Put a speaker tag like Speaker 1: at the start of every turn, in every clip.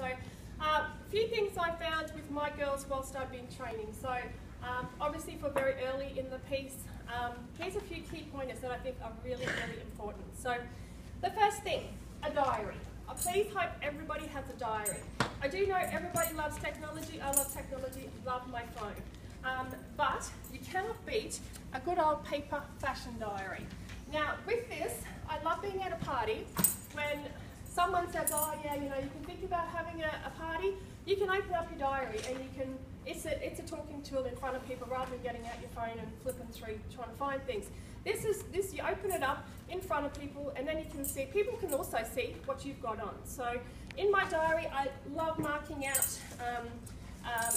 Speaker 1: So a few things I found with my girls whilst I've been training. So obviously for very early in the piece, here's a few key pointers that I think are really, really important. So the first thing, a diary. I please hope everybody has a diary. I do know everybody loves technology. I love technology, love my phone. But you cannot beat a good old paper fashion diary. Now with this, I love being at a party when someone says, oh yeah, you know, you can think about having a party, you can open up your diary and you can, it's a talking tool in front of people rather than getting out your phone and flipping through trying to find things. This, you open it up in front of people and then you can see, people can also see what you've got on. So in my diary, I love marking out,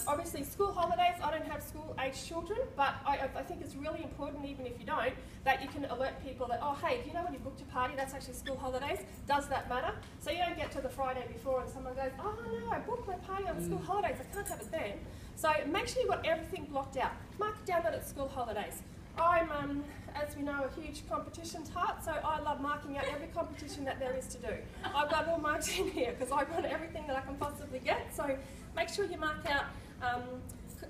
Speaker 1: obviously school holidays. I don't have school-aged children, but I think it's really important, even if you don't, that you can alert people that, oh hey, do you know when you booked a party, that's actually school holidays? Does that matter? So you don't get to the Friday before and someone goes, oh no, I booked my party on school holidays, I can't have it then. So make sure you've got everything blocked out. Mark it down that it's school holidays. I'm, as we know, a huge competition tart, so I love marking out every competition that there is to do. I've got it all marked in here because I want everything that I can possibly get, so make sure you mark out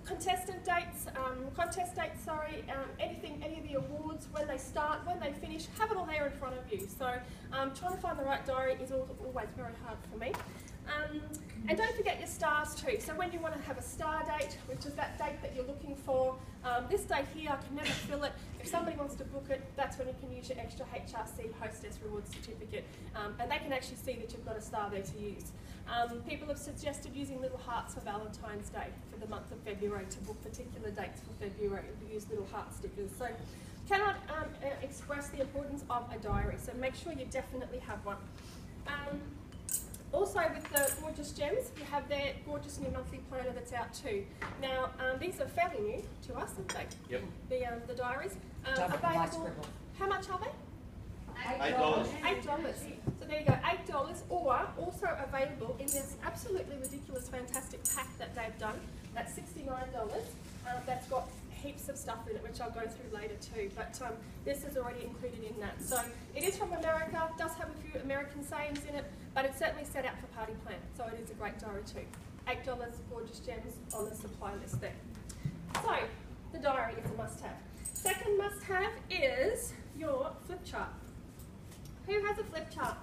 Speaker 1: contest dates, any of the awards, when they start, when they finish, have it all there in front of you. So trying to find the right diary is always very hard for me. And don't forget your stars too. So when you want to have a star date, which is that date that you're looking for, this date here, I can never fill it. If somebody wants to book it, that's when you can use your extra HRC Hostess Rewards Certificate. And they can actually see that you've got a star there to use. People have suggested using little hearts for Valentine's Day for the month of February to book particular dates for February. We use little heart stickers. So cannot express the importance of a diary. So make sure you definitely have one. Also with the gorgeous gems, you have their gorgeous new monthly planner that's out too. Now these are fairly new to us, aren't they? Yep. The diaries. Available. How much are they?
Speaker 2: $8.
Speaker 1: $8. So there you go, $8, or also available in this absolutely ridiculous, fantastic pack that they've done. That's $69. That's got heaps of stuff in it, which I'll go through later too. But this is already included in that. So it is from America. Does have a few American sayings in it, but it's certainly set out for party plan. So it is a great diary too. $8, gorgeous gems on the supply list there. So the diary is a must-have. Second must-have is your flip chart. Who has a flip chart?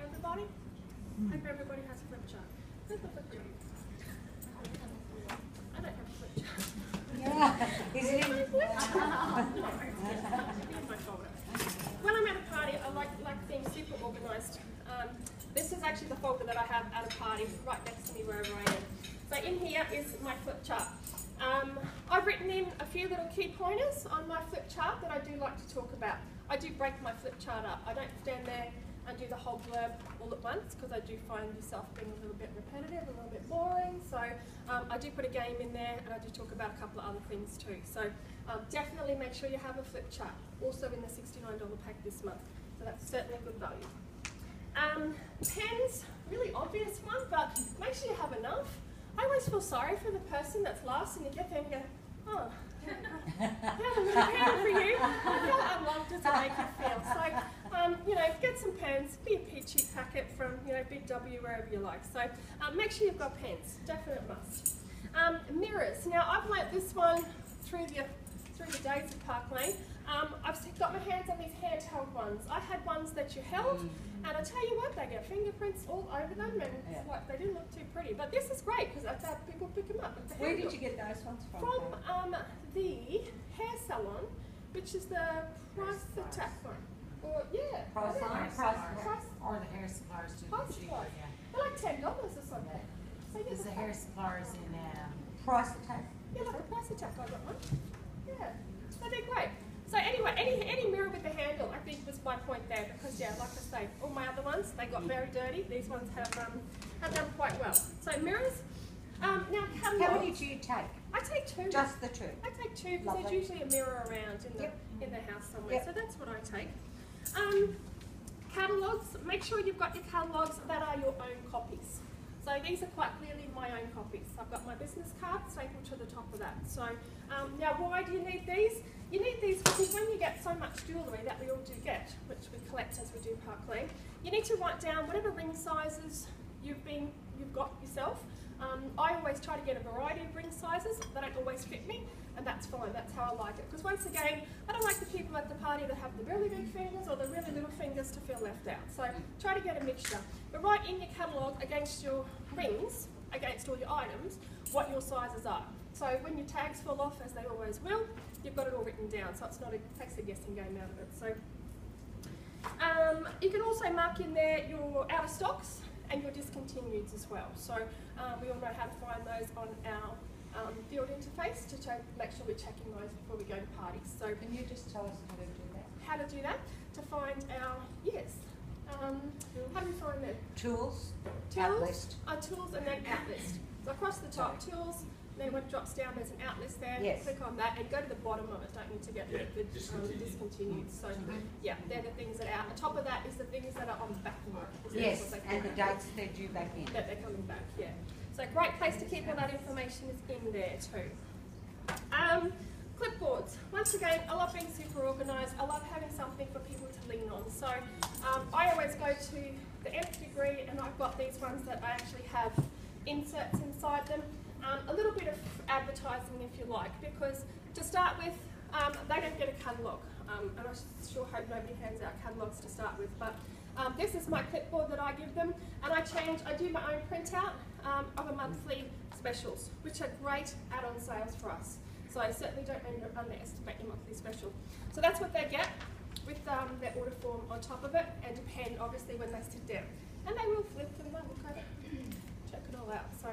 Speaker 1: Everybody? I hope everybody has a flip chart. Who's the flip chart? I don't have a flip chart.
Speaker 3: Yeah. Is it in
Speaker 1: my folder? When I'm at a party, I like things super organised. This is actually the folder that I have at a party right next to me wherever I am. So in here is my flip chart. I've written in a few little key pointers on my flip chart that I do like to talk about. I do break my flip chart up. I don't stand there and do the whole blurb all at once because I do find yourself being a little bit repetitive, a little bit boring. So I do put a game in there and I do talk about a couple of other things too. So definitely make sure you have a flip chart. Also in the $69 pack this month. So that's certainly good value. Pens, really obvious one, but make sure you have enough. I always feel sorry for the person that's last and you get there and you go, oh, how for you? How unloved does it make you feel? So, you know, get some pens, be a peachy packet from, you know, Big W, wherever you like. So, make sure you've got pens, definite must. Mirrors. Now, I've learnt this one through the days of Park Lane. I've got my hands on these handheld ones. I had ones that you held, and I tell you what, they get fingerprints all over them, and it's like, they didn't look too pretty. But this is great because that's how people pick them up.
Speaker 3: Where did you get those ones from?
Speaker 1: From the hair salon, which is the Price Attack one. Or yeah,
Speaker 4: Price or the hair suppliers do.
Speaker 1: Price Supply. They're like $10 or something. So
Speaker 4: Is the hair suppliers in
Speaker 3: Price Attack?
Speaker 1: Yeah, like a Price Attack. I got one. Yeah, so they're great. So anyway, any mirror with the handle, I think was my point there because yeah, like I say, all my other ones they got very dirty. These ones have done quite well. So mirrors. Now catalogs.
Speaker 3: How many do you take?
Speaker 1: I take two.
Speaker 3: Just the two?
Speaker 1: I take two because there's usually a mirror around in the house somewhere.
Speaker 3: Yep.
Speaker 1: So that's what I take. Catalogs. Make sure you've got your catalogs that are your own copies. So these are quite clearly my own copies. I've got my business card stapled to the top of that. So now why do you need these? You need these because when you get so much jewellery that we all do get, which we collect as we do Park Lane, you need to write down whatever ring sizes you've got yourself. I always try to get a variety of ring sizes. They don't always fit me, and that's fine. That's how I like it. Because once again, I don't like the people at the party that have the really big fingers or the really little fingers to feel left out. So try to get a mixture. But write in your catalogue against your rings, against all your items, what your sizes are. So when your tags fall off, as they always will, you've got it all written down. So it's not takes the guessing game out of it. So you can also mark in there your out of stocks and your discontinueds as well. So we all know how to find those on our field interface to make sure we're checking those before we go to parties. So
Speaker 3: Can you just tell us how to do that?
Speaker 1: how to do that? To find our, yes. How do we find them?
Speaker 3: Tools,
Speaker 1: Tools,
Speaker 3: outlist.
Speaker 1: Tools and then outlist. So across the top, tools, then when it drops down there's an outlist there.
Speaker 3: Yes.
Speaker 1: Click on that and go to the bottom of it. Don't need to get the discontinued. So yeah, they're the things that are out. The top of that is the things that are on the back of it.
Speaker 3: Yes, and the dates they're due back in.
Speaker 1: That they're coming back, yeah. So great place to keep all that information is in there too. Clipboards. Once again, I love being super organised. I love having something for people to lean on. So I always go to the nth degree, and I've got these ones that I actually have inserts inside them. A little bit of advertising if you like, because to start with, they don't get a catalogue. And I sure hope nobody hands out catalogues to start with, but this is my clipboard that I give them, and I do my own printout of a monthly specials, which are great add-on sales for us. So I certainly don't underestimate your monthly special. So that's what they get with their order form on top of it, and depend obviously when they sit down. And they will flip and they'll look at it, check it all out. So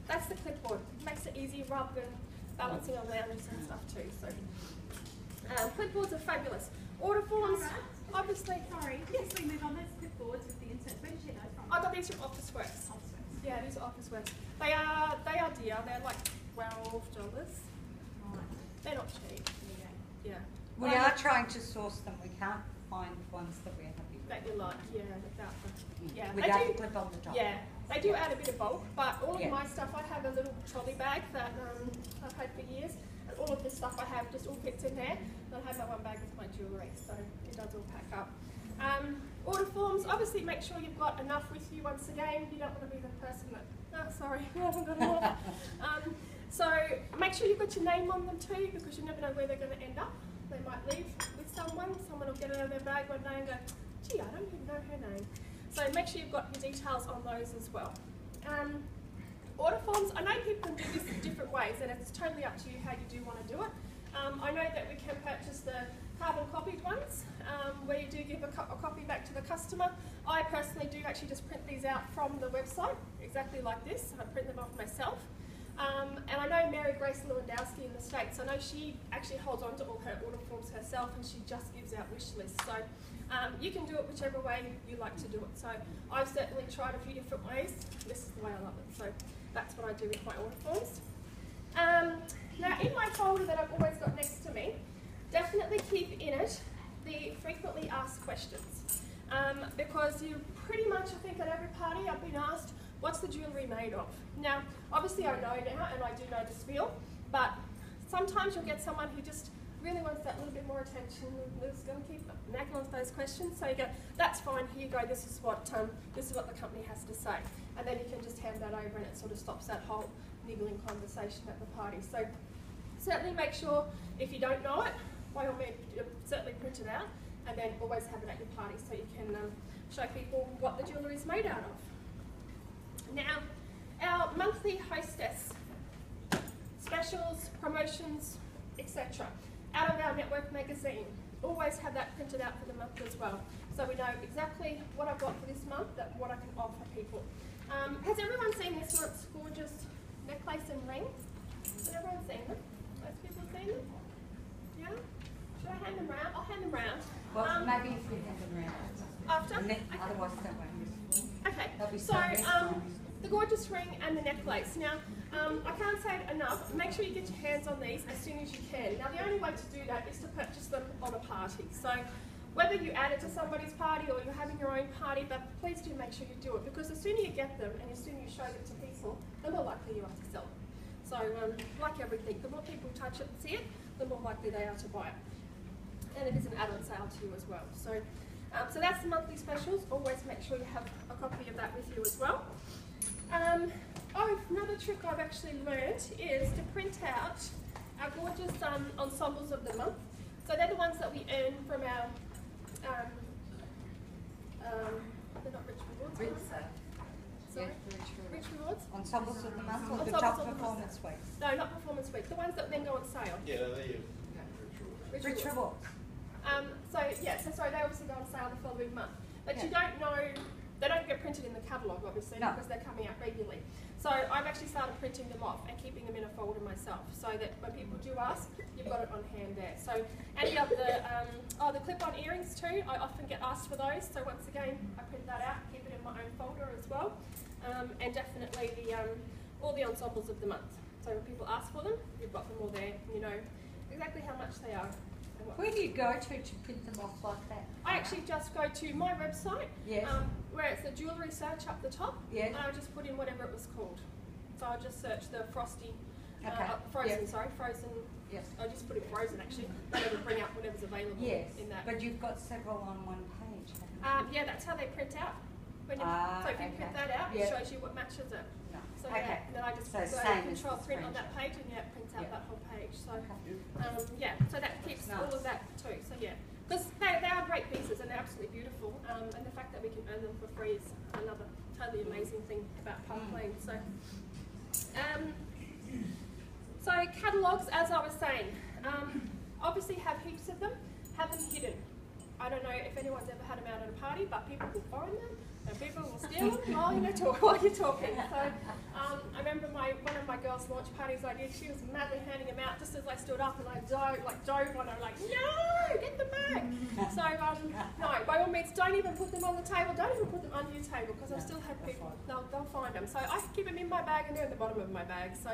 Speaker 1: that's the clipboard. It makes it easy rather than balancing on lounges and stuff too. So clipboards are fabulous. Order forms, obviously.
Speaker 2: Sorry,
Speaker 1: yes.
Speaker 2: we move on those clipboards with the inserts. Where did you get those from?
Speaker 1: I got these from Officeworks. Yeah, these are Officeworks. They are dear. They're like $12. They're not cheap. Yeah.
Speaker 3: We are trying to source them. We can't find ones that we're happy with.
Speaker 1: That you like, yeah, without the,
Speaker 3: Without the clip on the top.
Speaker 1: Yeah, they do add a bit of bulk, but all of
Speaker 3: Yeah.
Speaker 1: my stuff, I have a little trolley bag that I've had for years, and all of this stuff I have just all fits in there. And I have my one bag with my jewellery, so it does all pack up. Order forms, obviously make sure you've got enough with you once again. You don't want to be the person that, oh sorry, we haven't got enough. So make sure you've got your name on them too, because you never know where they're going to end up. They might leave with someone will get it out of their bag one day and go, gee, I don't even know her name. So make sure you've got your details on those as well. Order forms, I know people can do this in different ways, and it's totally up to you how you do want to do it. I know that we can purchase the carbon copied ones, where you do give a copy back to the customer. I personally do actually just print these out from the website, exactly like this. I print them off myself. And I know Mary Grace Lewandowski in the States, I know she actually holds on to all her order forms herself, and she just gives out wish lists. So you can do it whichever way you like to do it. So I've certainly tried a few different ways. This is the way I love it. So that's what I do with my order forms. Now in my folder that I've always got next to me, definitely keep in it the frequently asked questions. Because you pretty much, I think at every party I've been asked, what's the jewellery made of? Now, obviously I know now, and I do know the spiel, but sometimes you'll get someone who just really wants that little bit more attention and is going to keep nagging on those questions. So you go, that's fine, here you go, this is what the company has to say. And then you can just hand that over, and it sort of stops that whole niggling conversation at the party. So certainly make sure, if you don't know it, by all means, certainly print it out, and then always have it at your party so you can show people what the jewellery is made out of. Now, our monthly hostess specials, promotions, etc. out of our network magazine. Always have that printed out for the month as well, so we know exactly what I've got for this month, what I can offer people. Has everyone seen this month's gorgeous necklace and ring? Has everyone seen them? Most people seen them? Yeah? Should I hand them round? I'll hand them round.
Speaker 3: Well, maybe if we hand them round.
Speaker 1: After?
Speaker 3: Okay.
Speaker 1: Okay.
Speaker 3: Otherwise, that won't.
Speaker 1: Okay, so the gorgeous ring and the necklace. Now, I can't say it enough, make sure you get your hands on these as soon as you can. Now, the only way to do that is to purchase them on a party. So, whether you add it to somebody's party or you're having your own party, but please do make sure you do it, because the sooner you get them and the sooner you show them to people, the more likely you are to sell them. So, like everything, the more people touch it and see it, the more likely they are to buy it. And it is an add-on sale to you as well. So, So that's the monthly specials. Always make sure you have a copy of that with you as well. Another trick I've actually learned is to print out our gorgeous ensembles of the month. So they're the ones that we earn from our, they're not rich rewards. Sorry? Rich rewards?
Speaker 3: Ensembles of the month or the
Speaker 1: Ensembles
Speaker 3: top
Speaker 1: of the month.
Speaker 3: performance weeks?
Speaker 1: No, not performance week. The ones that then go on sale.
Speaker 5: Yeah, there you go.
Speaker 3: Rich rewards.
Speaker 1: Sorry, they obviously go on sale the following month. But
Speaker 3: Yeah.
Speaker 1: you don't know, they don't get printed in the catalogue obviously
Speaker 3: No.
Speaker 1: because they're coming out regularly. So I've actually started printing them off and keeping them in a folder myself so that when people do ask, you've got it on hand there. So any of the clip-on earrings too, I often get asked for those. So once again, I print that out, keep it in my own folder as well. And definitely all the ensembles of the month. So when people ask for them, you've got them all there. You know exactly how much they are.
Speaker 3: Where do you go to print them off like that?
Speaker 1: I actually just go to my website,
Speaker 3: Yes.
Speaker 1: where it's the jewellery search up the top,
Speaker 3: Yes.
Speaker 1: and I just put in whatever it was called. So I just search the frozen,
Speaker 3: Yep.
Speaker 1: frozen.
Speaker 3: Yes.
Speaker 1: I just put in frozen actually. Then it will bring up whatever's available
Speaker 3: Yes,
Speaker 1: in that.
Speaker 3: but you've got several on one page, haven't
Speaker 1: Yeah, that's how they print out. When you, so if you print that out,
Speaker 3: Yep.
Speaker 1: it shows you what matches it.
Speaker 3: you? No.
Speaker 1: So
Speaker 3: Okay.
Speaker 1: yeah, then I just
Speaker 3: So
Speaker 1: go
Speaker 3: same as
Speaker 1: control
Speaker 3: the
Speaker 1: print on that
Speaker 3: screenshot.
Speaker 1: page and yeah, it prints out
Speaker 3: Yep.
Speaker 1: that whole page. So
Speaker 3: Okay.
Speaker 1: so that keeps
Speaker 3: That's
Speaker 1: all
Speaker 3: nice.
Speaker 1: of that too. So yeah, because they are great pieces and they're absolutely beautiful. And the fact that we can earn them for free is another totally amazing thing about Parkland. So catalogues, as I was saying, obviously have heaps of them. Have them hidden. I don't know if anyone's ever had them out at a party, but people will find them and people will steal them while you're talking. So I remember one of my girls' launch parties I did, she was madly handing them out just as I stood up and I dove on her like, no, get them back. So no, by all means, don't even put them on the table, don't even put them under your table because I still have people, they'll find them. So I keep them in my bag and they're in the bottom of my bag. So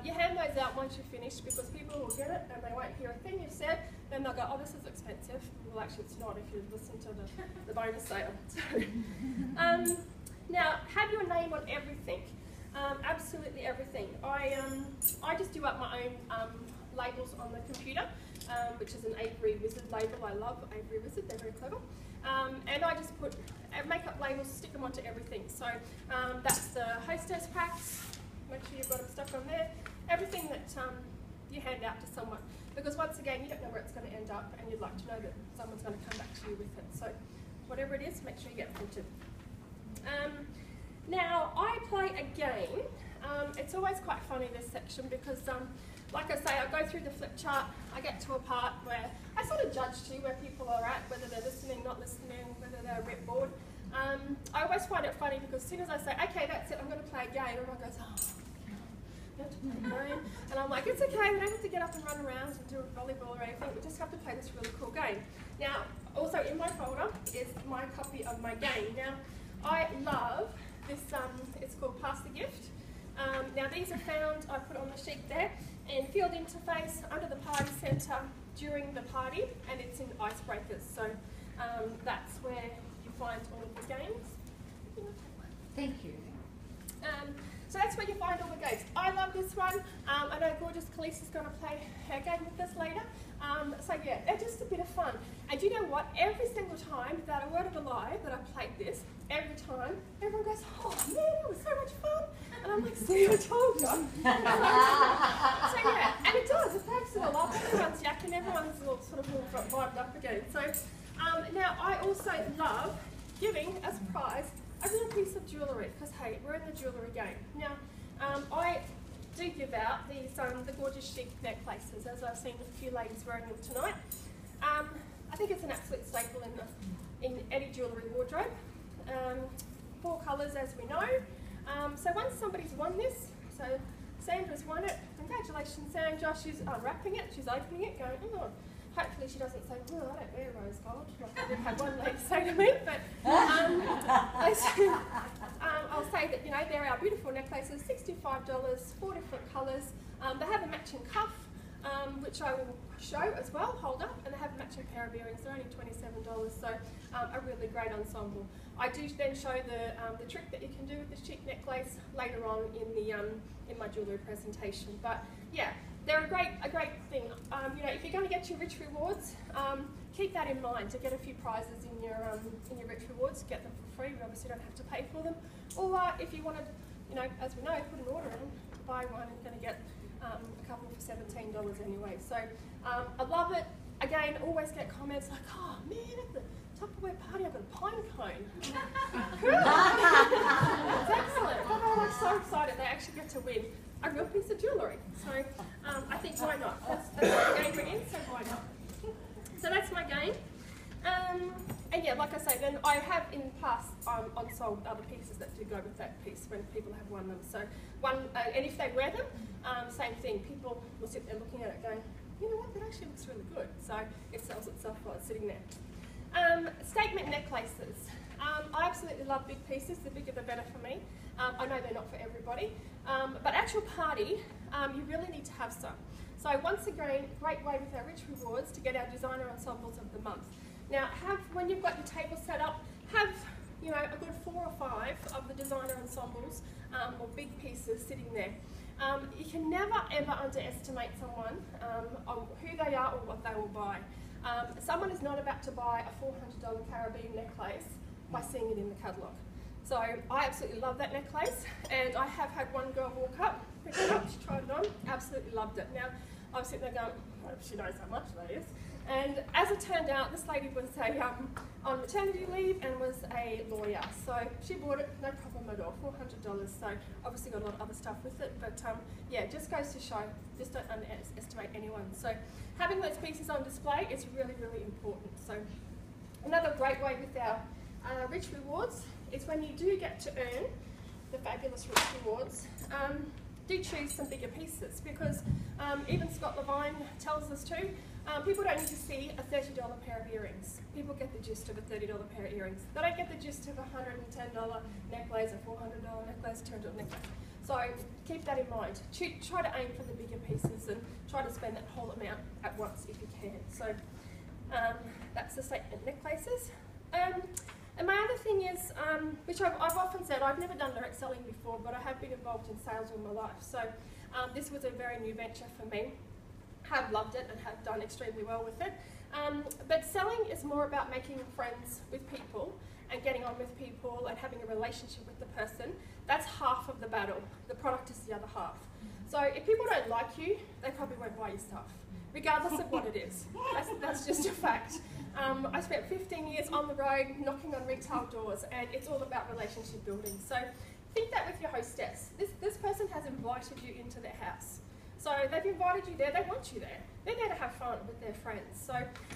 Speaker 1: you hand those out once you're finished because people will get it and they won't hear a thing you've said. Then they'll go, oh, this is expensive. Well, actually, it's not if you listen to the bonus sale. So, now, have your name on everything. Absolutely everything. I just do up my own labels on the computer, which is an Avery Wizard label. I love Avery Wizard, they're very clever. And I just put makeup labels, stick them onto everything. So that's the hostess packs. Make sure you've got them stuck on there. Everything that you hand out to someone. Because once again, you don't know where it's going to end up and you'd like to know that someone's going to come back to you with it. So whatever it is, make sure you get printed. Now, I play a game. It's always quite funny, this section, because like I say, I go through the flip chart, I get to a part where I sort of judge too where people are at, whether they're listening, not listening, whether they're a bit bored. I always find it funny because as soon as I say, okay, that's it, I'm going to play a game, everyone goes, oh. And I'm like, it's okay, we don't have to get up and run around and do a volleyball or anything, we just have to play this really cool game. Now, also in my folder is my copy of my game. Now, I love this, it's called Pass the Gift. Now these are found, I put on the sheet there, in field interface, under the party centre, during the party, and it's in icebreakers. So that's where you find all of the games.
Speaker 3: Thank you.
Speaker 1: So that's where you find all the games. I love this one. I know gorgeous Khalees is going to play her game with us later. So yeah, they're just a bit of fun. And you know what? Every single time, without a word of a lie, that I've played this, every time, everyone goes, oh man, it was so much fun. And I'm like, see, I told you. So yeah, and it does. It breaks it all up. Everyone's yakking, everyone's all sort of all vibed up again. So now I also love giving as a prize a little piece of jewellery, because hey, we're in the jewellery game. Now, I do give out these the gorgeous chic necklaces, as I've seen a few ladies wearing them tonight. I think it's an absolute staple in any jewellery wardrobe. 4 colours, as we know. So once somebody's won this, so Sandra's won it, congratulations Sandra, she's unwrapping it, she's opening it, going, oh. Hopefully she doesn't say, well, I don't wear rose gold, like I did have one lady say to me, but I'll say that, you know, there are beautiful necklaces, $65, 4 different colours. They have a matching cuff, which I will show as well, hold up, and they have a matching pair of earrings, they're only $27, so a really great ensemble. I do then show the trick that you can do with this cheap necklace later on in my jewellery presentation, but yeah. They're a great thing. You know, if you're going to get your rich rewards, keep that in mind to get a few prizes in your Rich Rewards. Get them for free. We obviously don't have to pay for them. Or if you wanted, you know, as we know, put an order in, buy one, and going to get a couple for $17 anyway. So I love it. Again, always get comments like, oh man, at the Tupperware party I've got a pine cone. Cool. It's excellent. They're all like so excited they actually get to win a real piece of jewellery. So I think why not? That's the game we're in, so why not? So that's my game. And yeah, like I say, then I have in the past unsold other pieces that do go with that piece when people have won them. So and if they wear them, same thing. People will sit there looking at it going, you know what, that actually looks really good. So it sells itself while it's sitting there. Statement necklaces. I absolutely love big pieces. The bigger the better for me. I know they're not for everybody. But at your party, you really need to have some. So once again, great way with our Rich Rewards to get our designer ensembles of the month. Now, when you've got your table set up, have a good 4 or 5 of the designer ensembles or big pieces sitting there. You can never ever underestimate someone on who they are or what they will buy. Someone is not about to buy a $400 Caribbean necklace by seeing it in the catalogue. So I absolutely love that necklace, and I have had one girl walk up, pick it up, she tried it on, absolutely loved it. Now, I was sitting there going, I hope she knows how much that is. And as it turned out, this lady was on maternity leave and was a lawyer. So she bought it, no problem at all, $400. So obviously got a lot of other stuff with it. But yeah, it just goes to show, just don't underestimate anyone. So having those pieces on display is really, really important. So another great way with our Rich Rewards is when you do get to earn the fabulous Rich Rewards, do choose some bigger pieces, because even Scott Levine tells us too, people don't need to see a $30 pair of earrings. People get the gist of a $30 pair of earrings. They don't get the gist of a $110 necklace, a $400 necklace, $200 necklace. So keep that in mind. Try to aim for the bigger pieces and try to spend that whole amount at once if you can. So that's the statement necklaces. And my other thing is, which I've often said, I've never done direct selling before, but I have been involved in sales all my life. So this was a very new venture for me. Have loved it and have done extremely well with it. But selling is more about making friends with people and getting on with people and having a relationship with the person. That's half of the battle. The product is the other half. So if people don't like you, they probably won't buy your stuff, regardless of what it is. That's just a fact. I spent 15 years on the road knocking on retail doors, and it's all about relationship building. So think that with your hostess. This person has invited you into their house. So they've invited you there, they want you there. They're there to have fun with their friends. So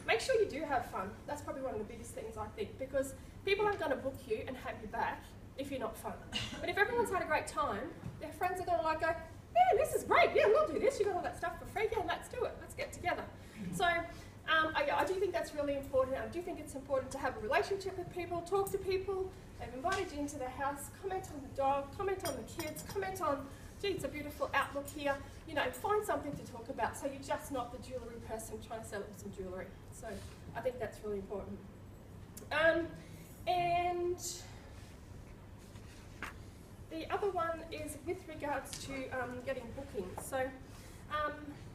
Speaker 1: make sure you do have fun. That's probably one of the biggest things, I think, because people aren't going to book you and have you back if you're not fun. But if everyone's had a great time, their friends are going to go, yeah, this is great, yeah, we'll do this, you got all that stuff for free, yeah, let's do it, let's get together. So I do think that's really important. I do think it's important to have a relationship with people, talk to people. They've invited you into their house, comment on the dog, comment on the kids, comment on, gee, it's a beautiful outlook here. Find something to talk about so you're just not the jewellery person trying to sell them some jewellery. So I think that's really important. And the other one is with regards to getting bookings. So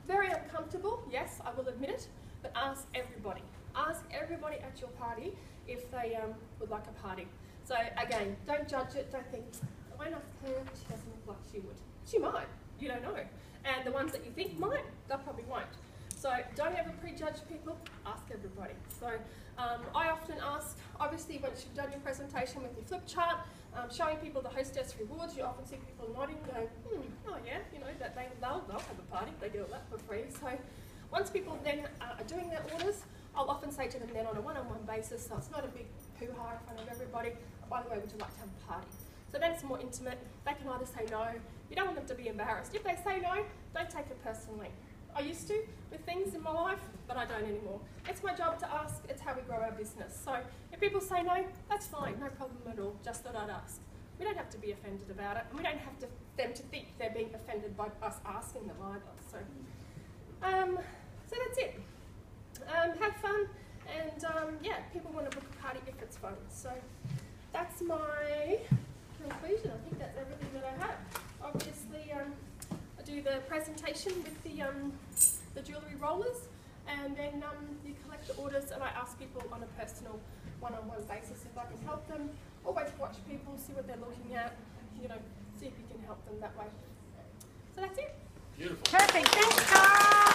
Speaker 1: very uncomfortable, yes, I will admit it, but ask everybody. Ask everybody at your party if they would like a party. So again, don't judge it, don't think, I won't ask her, she doesn't look like she would. She might, you don't know. And the ones that you think might, they probably won't. So don't ever prejudge people, ask everybody. So I often ask, obviously once you've done your presentation with your flip chart, showing people the hostess rewards, you often see people nodding, going, oh yeah, that they'll have a party, they do all that for free. So once people then are doing their orders, I'll often say to them then on a one-on-one basis, so it's not a big hoo-ha in front of everybody, by the way, would you like to have a party? So then it's more intimate. They can either say no. You don't want them to be embarrassed. If they say no, don't take it personally. I used to with things in my life, but I don't anymore. It's my job to ask. It's how we grow our business. So if people say no, that's fine. No problem at all. Just thought I'd ask. We don't have to be offended about it, and we don't have them to think they're being offended by us asking them either. So that's it. Have fun, and yeah, people want to book a party if it's fun. So that's my conclusion. I think that's everything that I have. Obviously, I do the presentation with the jewellery rollers. and then you collect the orders, and I ask people on a personal one-on-one basis if I can help them. Always watch people, see what they're looking at, you know, see if you can help them that way. So that's it.
Speaker 5: Beautiful.
Speaker 3: Perfect, thanks, Cara.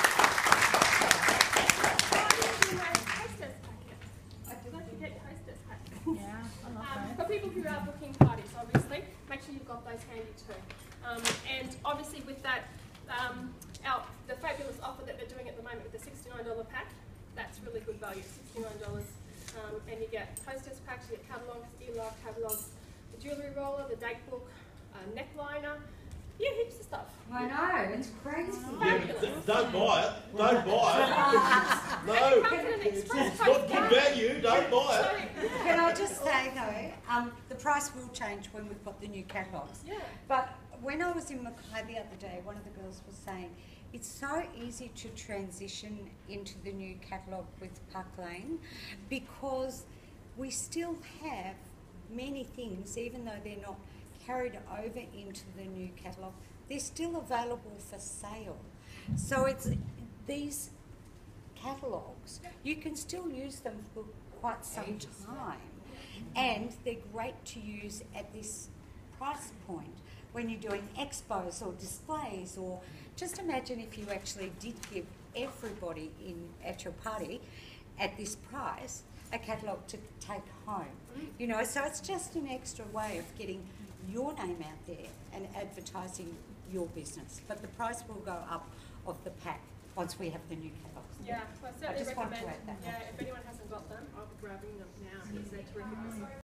Speaker 1: Don't forget hostess packet.
Speaker 4: Yeah, I love
Speaker 1: For people who are booking parties, obviously, make sure you've got those handy too. And obviously with that, the fabulous offer that they're doing at the moment with the $69 pack, that's really good value, $69. And you get hostess packs, you get catalogues, e-love catalogues, the jewellery roller, the date book, neck liner, yeah, heaps of stuff.
Speaker 3: I know, it's crazy.
Speaker 5: Yeah, but don't buy it. Don't buy it. No, it's not good value. Don't buy it.
Speaker 3: Can I just say though, the price will change when we've got the new catalogues.
Speaker 1: Yeah.
Speaker 3: But when I was in Mackay the other day, one of the girls was saying, it's so easy to transition into the new catalogue with Park Lane because we still have many things, even though they're not carried over into the new catalogue, they're still available for sale. So it's these catalogues, you can still use them for quite some time, and they're great to use at this price point when you're doing expos or displays, or just imagine if you actually did give everybody at your party at this price a catalogue to take home. You know, so it's just an extra way of getting your name out there and advertising your business. But the price will go up of the pack once we have the new catalogues.
Speaker 1: Yeah, so I certainly
Speaker 3: just want to
Speaker 1: recommend,
Speaker 3: add that.
Speaker 1: yeah, if anyone hasn't got them, I'll be grabbing them now because they're terrific.